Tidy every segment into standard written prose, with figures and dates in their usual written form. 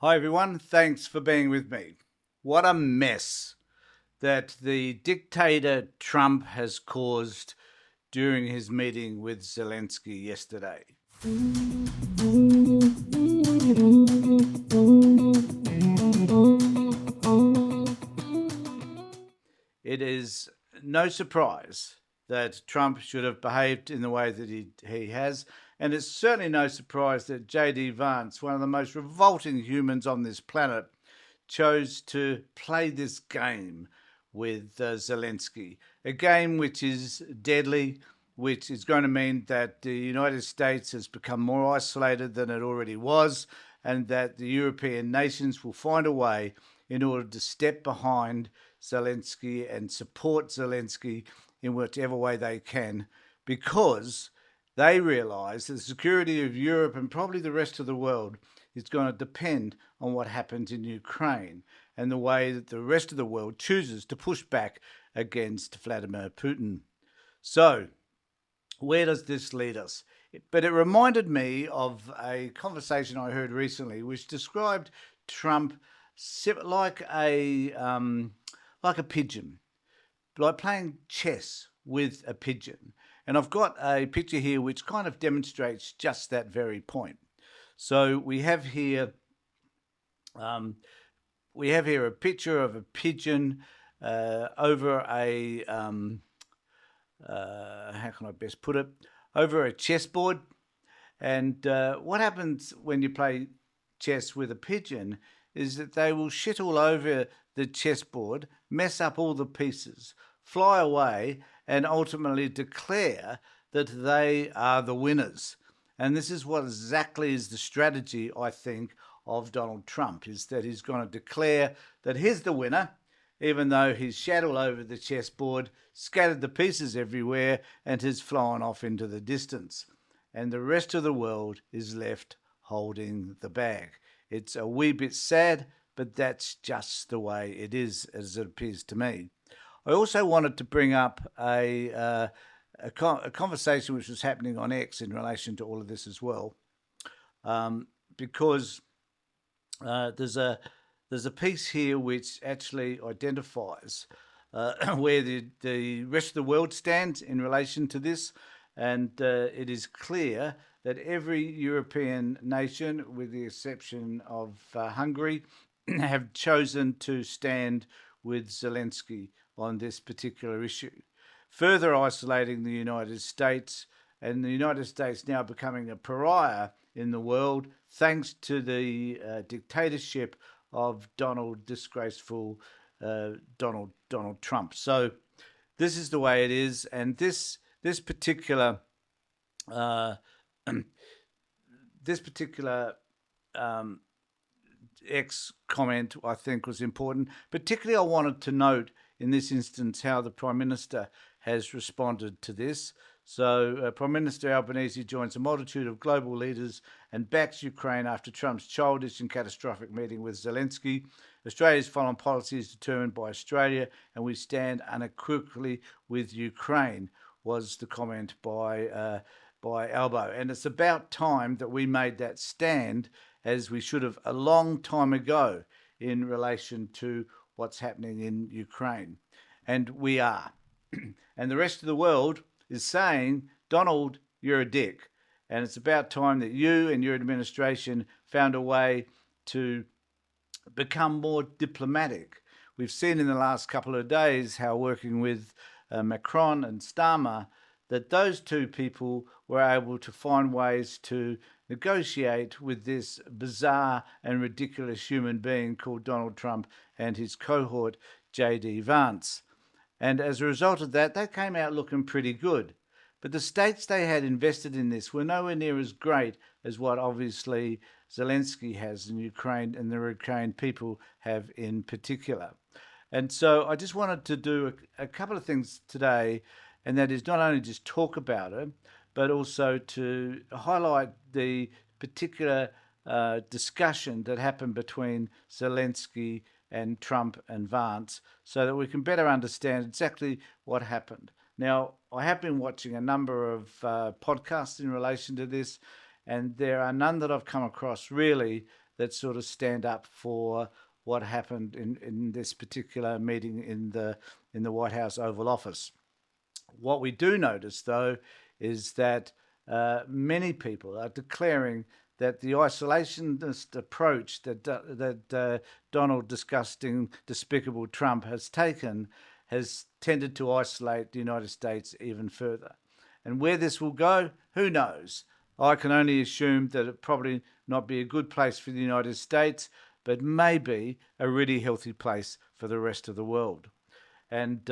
Hi, everyone. Thanks for being with me. What a mess that the dictator Trump has caused during his meeting with Zelenskyy yesterday. It is no surprise that Trump should have behaved in the way that he has. And it's certainly no surprise that J.D. Vance, one of the most revolting humans on this planet, chose to play this game with Zelenskyy, a game which is deadly, which is going to mean that the United States has become more isolated than it already was, and that the European nations will find a way in order to step behind Zelenskyy and support Zelenskyy in whichever way they can, because they realise that the security of Europe and probably the rest of the world is going to depend on what happens in Ukraine and the way that the rest of the world chooses to push back against Vladimir Putin. So, where does this lead us? But it reminded me of a conversation I heard recently, which described Trump like a pigeon, like playing chess with a pigeon. And I've got a picture here which kind of demonstrates just that very point. So we have here a picture of a pigeon over a how can I best put it, over a chessboard. And what happens when you play chess with a pigeon is that they will shit all over the chessboard, mess up all the pieces, fly away, and ultimately declare that they are the winners. And this is what exactly is the strategy, I think, of Donald Trump, is that he's going to declare that he's the winner, even though he's shat all over the chessboard, scattered the pieces everywhere, and has flown off into the distance. And the rest of the world is left holding the bag. It's a wee bit sad, but that's just the way it is, as it appears to me. I also wanted to bring up a conversation which was happening on X in relation to all of this as well, because there's a piece here which actually identifies where the rest of the world stands in relation to this, and it is clear that every European nation, with the exception of Hungary, have chosen to stand with Zelenskyy on this particular issue, further isolating the United States, and the United States now becoming a pariah in the world thanks to the dictatorship of disgraceful Donald Trump. So this is the way it is, and this particular this particular X comment, I think, was important. Particularly, I wanted to note in this instance how the Prime Minister has responded to this. So, Prime Minister Albanese joins a multitude of global leaders and backs Ukraine after Trump's childish and catastrophic meeting with Zelenskyy. Australia's foreign policy is determined by Australia, and we stand unequivocally with Ukraine, was the comment by Albo. And it's about time that we made that stand, as we should have a long time ago, in relation to what's happening in Ukraine. And we are. And the rest of the world is saying, Donald, you're a dick. And it's about time that you and your administration found a way to become more diplomatic. We've seen in the last couple of days how, working with Macron and Starmer, that those two people were able to find ways to negotiate with this bizarre and ridiculous human being called Donald Trump and his cohort, J.D. Vance. And as a result of that, they came out looking pretty good. But the stakes they had invested in this were nowhere near as great as what obviously Zelenskyy has in Ukraine and the Ukrainian people have in particular. And so I just wanted to do a couple of things today, and that is not only just talk about it, but also to highlight the particular discussion that happened between Zelenskyy and Trump and Vance, so that we can better understand exactly what happened. Now, I have been watching a number of podcasts in relation to this, and there are none that I've come across really that sort of stand up for what happened in this particular meeting in the White House Oval Office. What we do notice, though, is that many people are declaring that the isolationist approach that Donald disgusting, despicable Trump has taken has tended to isolate the United States even further. And where this will go, who knows? I can only assume that it probably not be a good place for the United States, but maybe a really healthy place for the rest of the world. And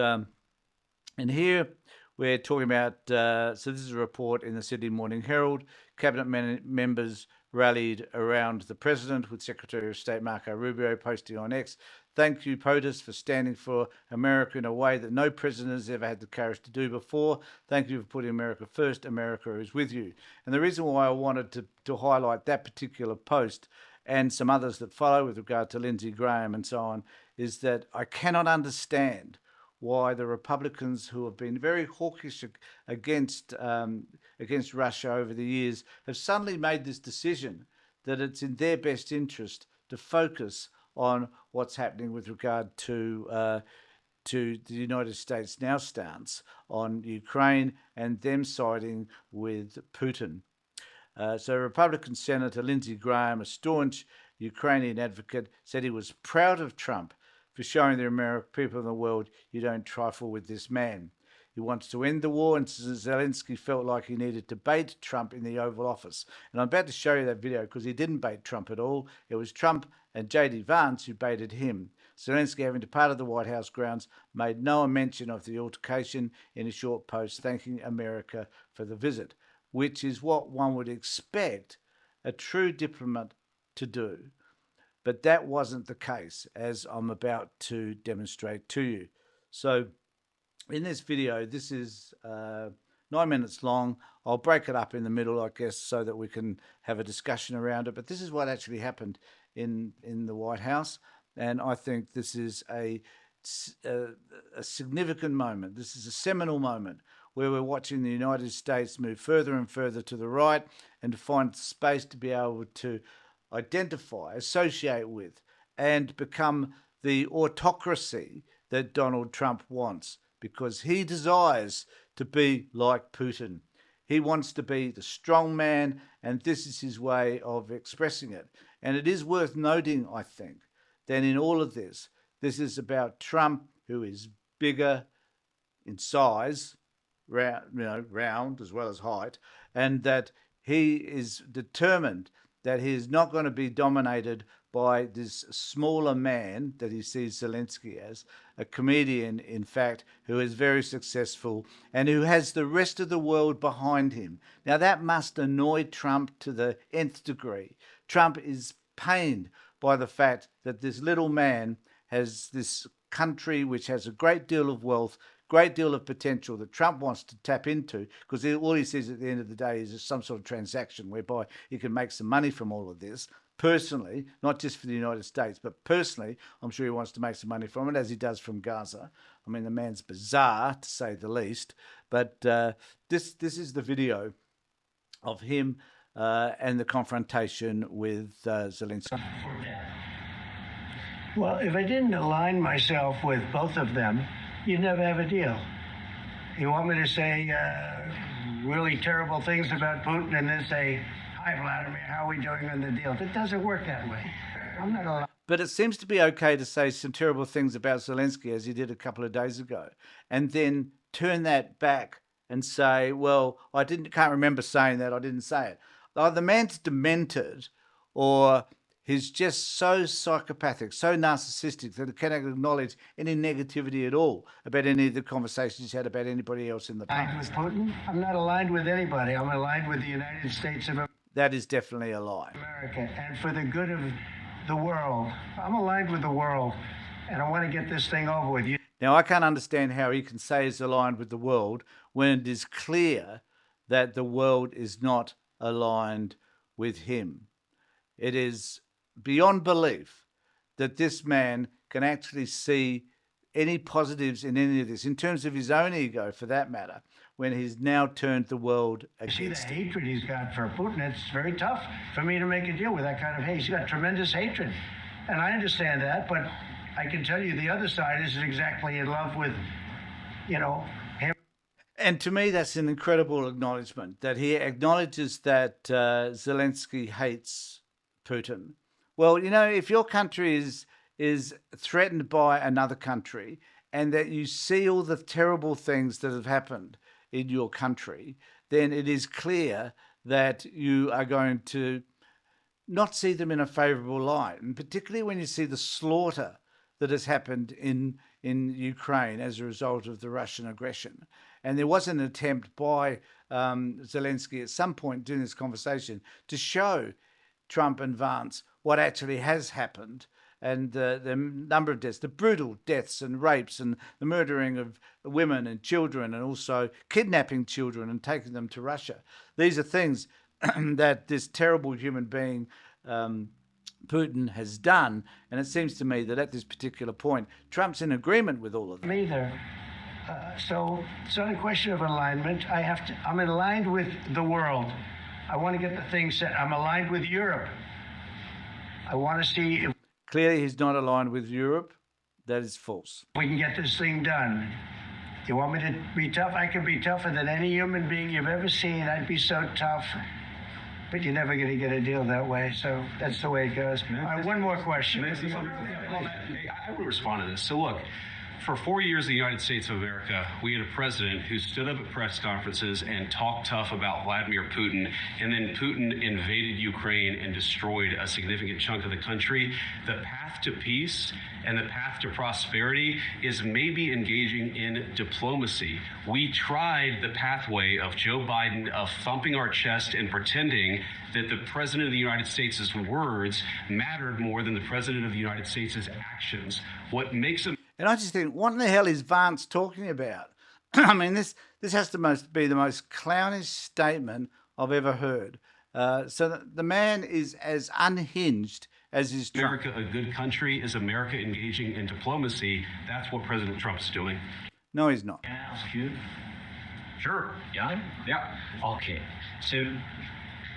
here we're talking about, so this is a report in the Sydney Morning Herald. Cabinet members rallied around the president, with Secretary of State Marco Rubio posting on X, "Thank you, POTUS, for standing for America in a way that no president has ever had the courage to do before. Thank you for putting America first. America is with you." And the reason why I wanted to highlight that particular post and some others that follow with regard to Lindsey Graham and so on is that I cannot understand why the Republicans, who have been very hawkish against Russia over the years, have suddenly made this decision that it's in their best interest to focus on what's happening with regard to the United States now stance on Ukraine and them siding with Putin. So Republican Senator Lindsey Graham, a staunch Ukrainian advocate, said he was proud of Trump for showing the American people in the world, you don't trifle with this man. He wants to end the war, and Zelenskyy felt like he needed to bait Trump in the Oval Office. And I'm about to show you that video because he didn't bait Trump at all. It was Trump and J.D. Vance who baited him. Zelenskyy, having departed the White House grounds, made no mention of the altercation in a short post thanking America for the visit, which is what one would expect a true diplomat to do. But that wasn't the case, as I'm about to demonstrate to you. So in this video, this is 9 minutes long. I'll break it up in the middle, I guess, so that we can have a discussion around it. But this is what actually happened in the White House. And I think this is a significant moment. This is a seminal moment where we're watching the United States move further and further to the right and to find space to be able to identify, associate with, and become the autocracy that Donald Trump wants, because he desires to be like Putin. He wants to be the strong man, and this is his way of expressing it. And it is worth noting, I think, that in all of this, this is about Trump, who is bigger in size, round as well as height, and that he is determined that he is not going to be dominated by this smaller man that he sees Zelenskyy as, a comedian, in fact, who is very successful and who has the rest of the world behind him. Now, that must annoy Trump to the nth degree. Trump is pained by the fact that this little man has this country which has a great deal of wealth, great deal of potential that Trump wants to tap into, because all he sees at the end of the day is some sort of transaction whereby he can make some money from all of this. Personally, not just for the United States, but personally, I'm sure he wants to make some money from it, as he does from Gaza. I mean, the man's bizarre, to say the least. But this is the video of him and the confrontation with Zelenskyy. Well, if I didn't align myself with both of them, you'd never have a deal. You want me to say really terrible things about Putin and then say, "Hi, Vladimir, how are we doing on the deal?" It doesn't work that way. I'm not allowed. But it seems to be okay to say some terrible things about Zelenskyy, as he did a couple of days ago, and then turn that back and say, well, can't remember saying that, I didn't say it. Either the man's demented, or he's just so psychopathic, so narcissistic that he cannot acknowledge any negativity at all about any of the conversations he's had about anybody else in the past. With Putin? I'm not aligned with anybody. I'm aligned with the United States of America. That is definitely a lie. And for the good of the world. I'm aligned with the world, and I want to get this thing over with. Now, I can't understand how he can say he's aligned with the world when it is clear that the world is not aligned with him. It is beyond belief that this man can actually see any positives in any of this, in terms of his own ego, for that matter, when he's now turned the world You see the against him? hatred he's got for Putin. It's very tough for me to make a deal with that kind of hate. He's got tremendous hatred. And I understand that, but I can tell you the other side isn't exactly in love with, him. And to me, that's an incredible acknowledgement, that he acknowledges that Zelensky hates Putin. Well, if your country is threatened by another country, and that you see all the terrible things that have happened in your country, then it is clear that you are going to not see them in a favourable light, and particularly when you see the slaughter that has happened in Ukraine as a result of the Russian aggression. And there was an attempt by Zelensky at some point during this conversation to show Trump and Vance what actually has happened, and the number of deaths, the brutal deaths and rapes and the murdering of women and children, and also kidnapping children and taking them to Russia. These are things that this terrible human being, Putin, has done. And it seems to me that at this particular point, Trump's in agreement with all of them. Either. So it's not a question of alignment. I'm aligned with the world. I want to get the thing set. I'm aligned with Europe. I want to see if Clearly, he's not aligned with Europe. That is false. we can get this thing done. You want me to be tough? I can be tougher than any human being you've ever seen. I'd be so tough. But you're never going to get a deal that way. So that's the way it goes. All right, one more question. I will respond to this. So look, for 4 years in the United States of America, we had a president who stood up at press conferences and talked tough about Vladimir Putin, and then Putin invaded Ukraine and destroyed a significant chunk of the country. The path to peace and the path to prosperity is maybe engaging in diplomacy. We tried the pathway of Joe Biden, of thumping our chest and pretending that the president of the United States' words mattered more than the president of the United States' actions. What makes him And I just think, what in the hell is Vance talking about? I mean, this has to be the most clownish statement I've ever heard. So the man is as unhinged as is Trump. America a good country? Is America engaging in diplomacy? That's what President Trump's doing. No, he's not. Can I ask you? Sure. Yeah? Yeah. Okay. So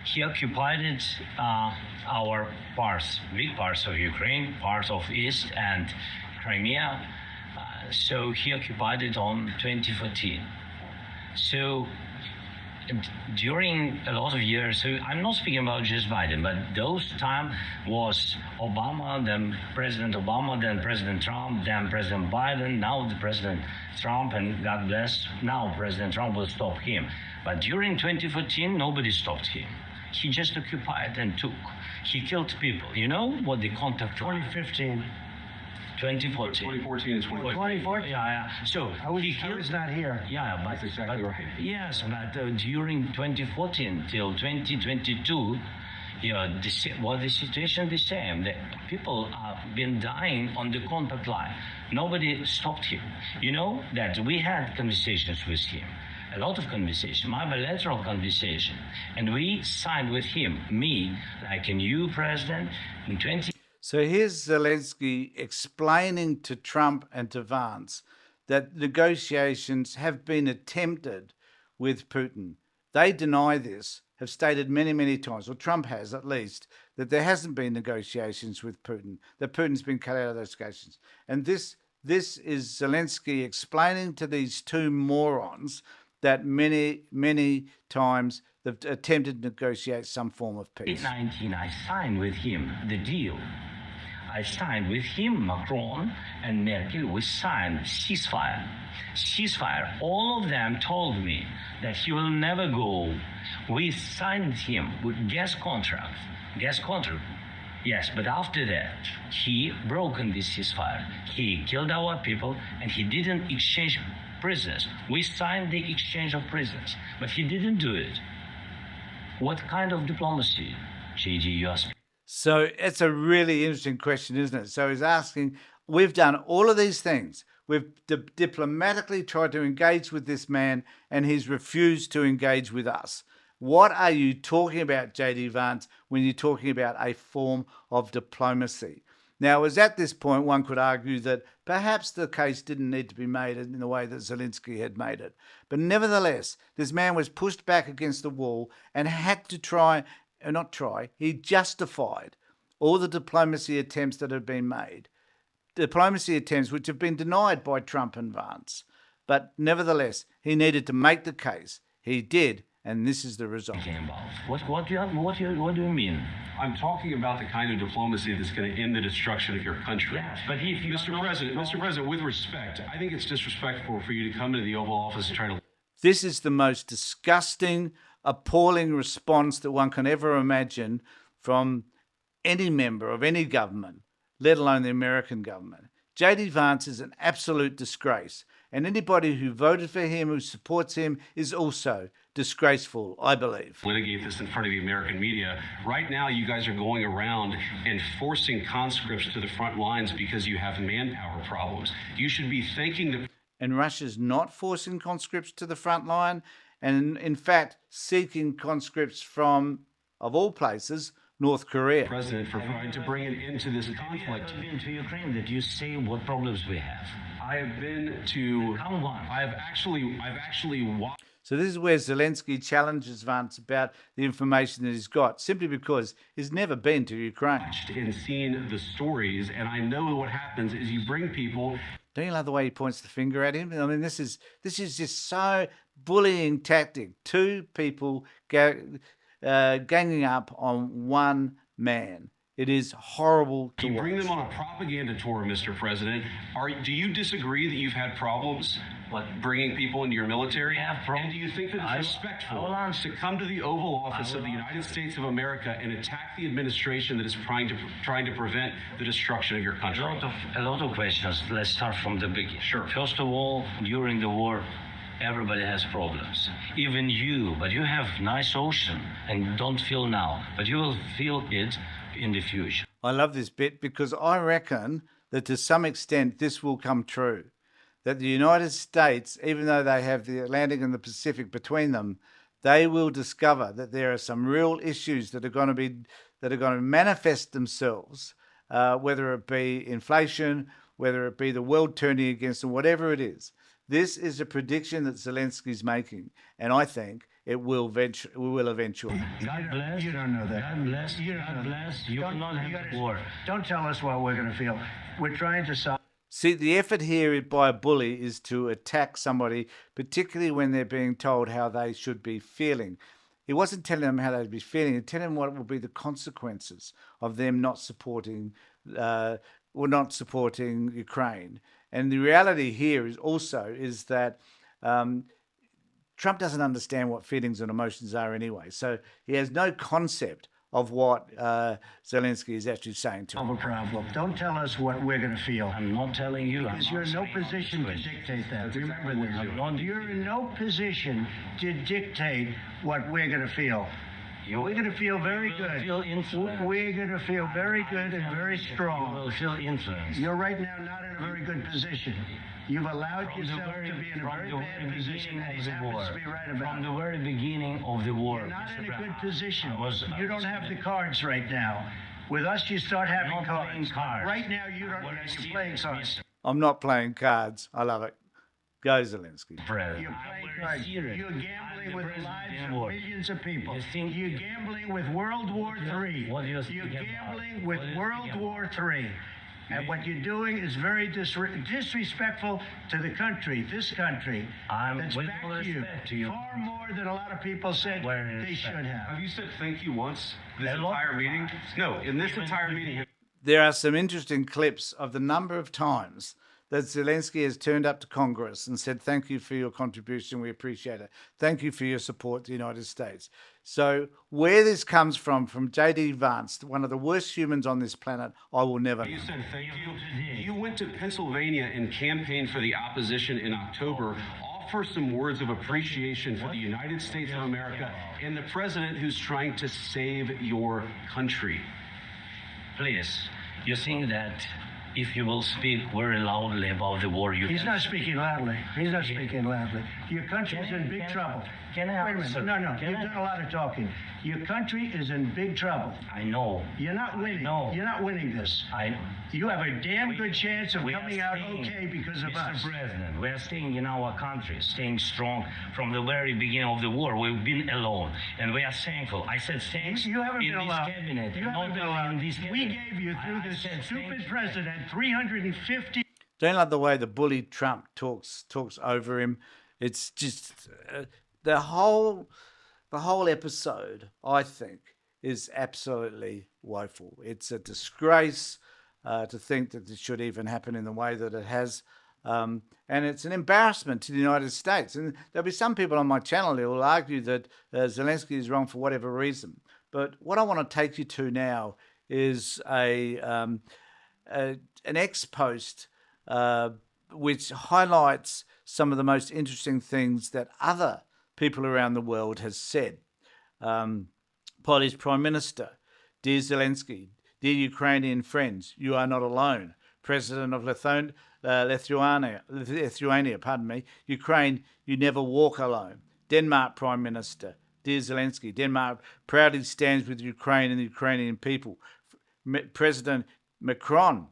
he occupied our parts, big parts of Ukraine, parts of East and Crimea. So he occupied it on 2014. So during a lot of years, so I'm not speaking about just Biden, but those time was Obama, then President Obama, then President Trump, then President Biden, now the President Trump, and God bless, now President Trump will stop him. But during 2014, nobody stopped him. He just occupied and took. He killed people. You know what the contact 2015. 2014. 2014 and 2014. 2014? Yeah. So I was not here. Yeah, but That's exactly right. Yes, but during 2014 till 2022, the situation the same. The people have been dying on the contact line. Nobody stopped him. You know that we had conversations with him. A lot of conversation, my bilateral conversation, and we signed with him, me, like a new president, in 20. So here's Zelensky explaining to Trump and to Vance that negotiations have been attempted with Putin. They deny this, have stated many, many times, or Trump has at least, that there hasn't been negotiations with Putin, that Putin's been cut out of those negotiations. And this is Zelensky explaining to these two morons that many, many times they've attempted to negotiate some form of peace. 2019, I signed with him the deal. I signed with him, Macron and Merkel, we signed ceasefire. Ceasefire. All of them told me that he will never go. We signed him with gas contract. Gas contract. Yes, but after that, he broken this ceasefire. He killed our people and he didn't exchange prisoners. We signed the exchange of prisoners, but he didn't do it. What kind of diplomacy, JD, you ask? So it's a really interesting question, isn't it? So he's asking, we've done all of these things. We've diplomatically tried to engage with this man and he's refused to engage with us. What are you talking about, JD Vance, when you're talking about a form of diplomacy? Now, it was at this point one could argue that perhaps the case didn't need to be made in the way that Zelenskyy had made it. But nevertheless, this man was pushed back against the wall and had to he justified all the diplomacy attempts that had been made. Diplomacy attempts which have been denied by Trump and Vance. But nevertheless, he needed to make the case. He did, and this is the result. What do you mean? I'm talking about the kind of diplomacy that's going to end the destruction of your country. Yes, but if you Mr. President, with respect, I think it's disrespectful for you to come to the Oval Office and try to... This is the most disgusting, appalling response that one can ever imagine from any member of any government, let alone the American government. J.D. Vance is an absolute disgrace, and anybody who voted for him, who supports him, is also disgraceful, I believe. Litigate this in front of the American media. Right now, you guys are going around and forcing conscripts to the front lines because you have manpower problems. You should be thanking the... And Russia's not forcing conscripts to the front line, and in fact, seeking conscripts from, of all places, North Korea. President for trying to bring an end to this conflict. Have you been to Ukraine that you see what problems we have? I have been to... Come on. I've actually watched... So this is where Zelenskyy challenges Vance about the information that he's got, simply because he's never been to Ukraine. And seen the stories, and I know what happens is you bring people... Don't you love the way he points the finger at him? I mean, this is just so bullying tactic. Two people ganging up on one man. It is horrible to You watch. bring them on a propaganda tour, Mr. President. Do you disagree that you've had problems bringing people into your military? And do you think that it's respectful to come to the Oval Office of the United States of America and attack the administration that is trying to prevent the destruction of your country? A lot of questions. Let's start from the beginning. Sure. First of all, during the war, everybody has problems. Even you, but you have nice ocean and you don't feel now, but you will feel it in the future. I love this bit because I reckon that to some extent this will come true. That the United States, even though they have the Atlantic and the Pacific between them, they will discover that there are some real issues that are going to manifest themselves, whether it be inflation, whether it be the world turning against them, whatever it is. This is a prediction that Zelensky's making, and I think it will eventually. God bless. You don't know that. God bless. God bless. You will not have war. Don't tell us what we're going to feel. We're trying to solve. See, the effort here by a bully is to attack somebody, particularly when they're being told how they should be feeling. He wasn't telling them how they'd be feeling. He'd tell them what will be the consequences of them not supporting Ukraine. And the reality here is that Trump doesn't understand what feelings and emotions are anyway. So he has no concept of what Zelenskyy is actually saying to him. A problem. Don't tell us what we're going to feel. I'm not telling you. Because you're in no position to dictate that. Remember this. You're in no position to dictate what we're going to feel. We're going to feel very good. We're going to feel very good and very strong. You will feel influence. You're right now not in a very good position. You've allowed yourself to be in a very bad position, and he happens to be right about From it. the very beginning of the war. You're not in a good position. You You don't have the cards right now. With us, you start having cards. Right now, you don't. You're playing cards. I'm not playing cards. I love it. Go, Zelenskyy. You're playing cards. You're gambling with the lives of millions of people. You're gambling with World War III. You're gambling with World War III. And what you're doing is very disrespectful to the country, this country, that's back to you, far more than a lot of people said they should have. Have you said thank you once this entire meeting? No, in this entire meeting. There are some interesting clips of the number of times that Zelenskyy has turned up to Congress and said, thank you for your contribution, we appreciate it. Thank you for your support to the United States. So where this comes from J.D. Vance, one of the worst humans on this planet, I will never know. You said thank you. You went to Pennsylvania and campaigned for the opposition in October. Offer some words of appreciation for the United States of America and the president who's trying to save your country. Please, you think that if you will speak very loudly about the war, He's not speaking loudly. He's not speaking loudly. Your country's in big trouble. Can I Wait a answer? minute. No. Can You've I? done a lot of talking. Your country is in big trouble. I know. You're not winning. No. You're not winning this. You have a damn good chance of We are coming out staying, okay because of Mr. us. President, we are staying in our country, staying strong from the very beginning of the war. We've been alone, and we are thankful. I said thanks You haven't in been this allowed. cabinet. You haven't not been only allowed. in this We cabinet. gave you through I this said thank stupid you. president 350. Don't like the way the bully Trump talks over him. It's just the whole episode, I think, is absolutely woeful. It's a disgrace to think that this should even happen in the way that it has. And it's an embarrassment to the United States. And there'll be some people on my channel who will argue that Zelenskyy is wrong for whatever reason. But what I want to take you to now is an ex post which highlights some of the most interesting things that other people around the world has said. Polish Prime Minister: Dear Zelenskyy, dear Ukrainian friends, you are not alone. President of Lithuania, Ukraine, you never walk alone. Denmark Prime Minister: Dear Zelenskyy, Denmark proudly stands with Ukraine and the Ukrainian people. President Macron: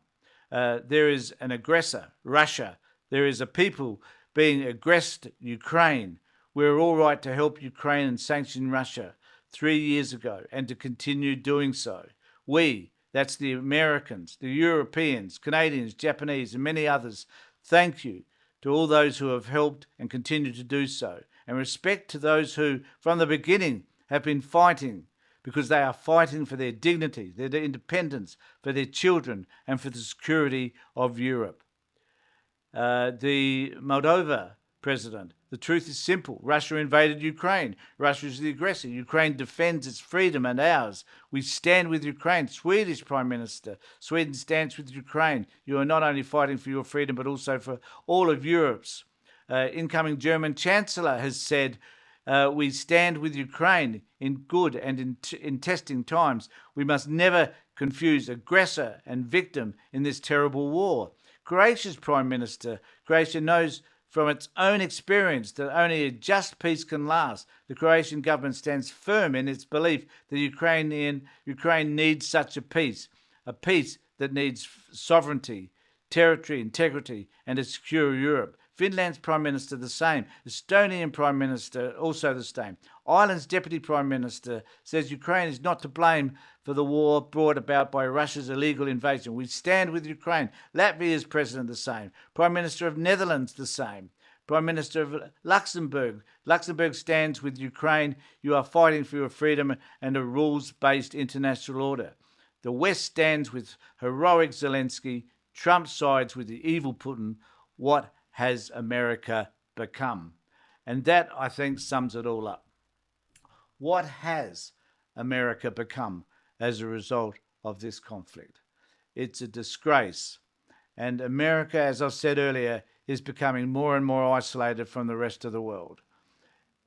there is an aggressor, Russia. There is a people being aggressed, Ukraine. We're all right to help Ukraine and sanction Russia 3 years ago and to continue doing so. We, that's the Americans, the Europeans, Canadians, Japanese, and many others, thank you to all those who have helped and continue to do so. And respect to those who, from the beginning, have been fighting, because they are fighting for their dignity, their independence, for their children, and for the security of Europe. The Moldova president: the truth is simple. Russia invaded Ukraine. Russia is the aggressor. Ukraine defends its freedom and ours. We stand with Ukraine. Swedish Prime Minister: Sweden stands with Ukraine. You are not only fighting for your freedom, but also for all of Europe's. Incoming German Chancellor has said, we stand with Ukraine in good and in testing times. We must never confuse aggressor and victim in this terrible war. Croatia's Prime Minister: Croatia knows from its own experience that only a just peace can last. The Croatian government stands firm in its belief that Ukraine needs such a peace that needs sovereignty, territory, integrity, and a secure Europe. Finland's Prime Minister the same. Estonian Prime Minister also the same. Ireland's Deputy Prime Minister says Ukraine is not to blame for the war brought about by Russia's illegal invasion. We stand with Ukraine. Latvia's President the same. Prime Minister of Netherlands the same. Prime Minister of Luxembourg. Luxembourg stands with Ukraine. You are fighting for your freedom and a rules-based international order. The West stands with heroic Zelenskyy. Trump sides with the evil Putin. What has America become? And that, I think, sums it all up. What has America become as a result of this conflict? It's a disgrace. And America, as I've said earlier, is becoming more and more isolated from the rest of the world.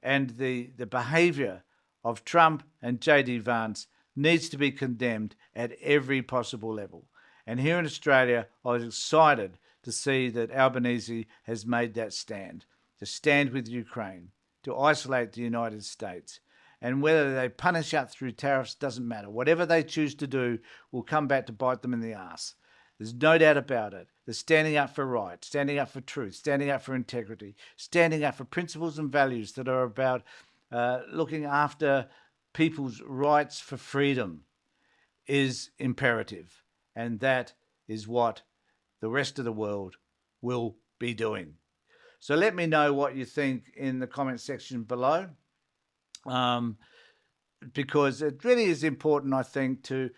And the behaviour of Trump and J.D. Vance needs to be condemned at every possible level. And here in Australia, I was excited to see that Albanese has made that stand, to stand with Ukraine, to isolate the United States. And whether they punish us through tariffs doesn't matter. Whatever they choose to do will come back to bite them in the arse. There's no doubt about it. They're standing up for right, standing up for truth, standing up for integrity, standing up for principles and values that are about looking after people's rights for freedom is imperative. And that is what the rest of the world will be doing. So let me know what you think in the comment section below, because it really is important, I think, to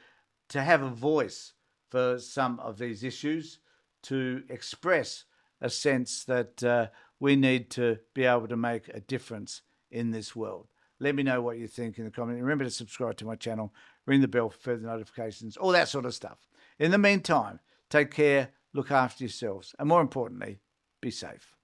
have a voice for some of these issues, to express a sense that we need to be able to make a difference in this world. Let me know what you think in the comment. Remember to subscribe to my channel, ring the bell for further notifications, all that sort of stuff. In the meantime, take care, look after yourselves, and more importantly, be safe.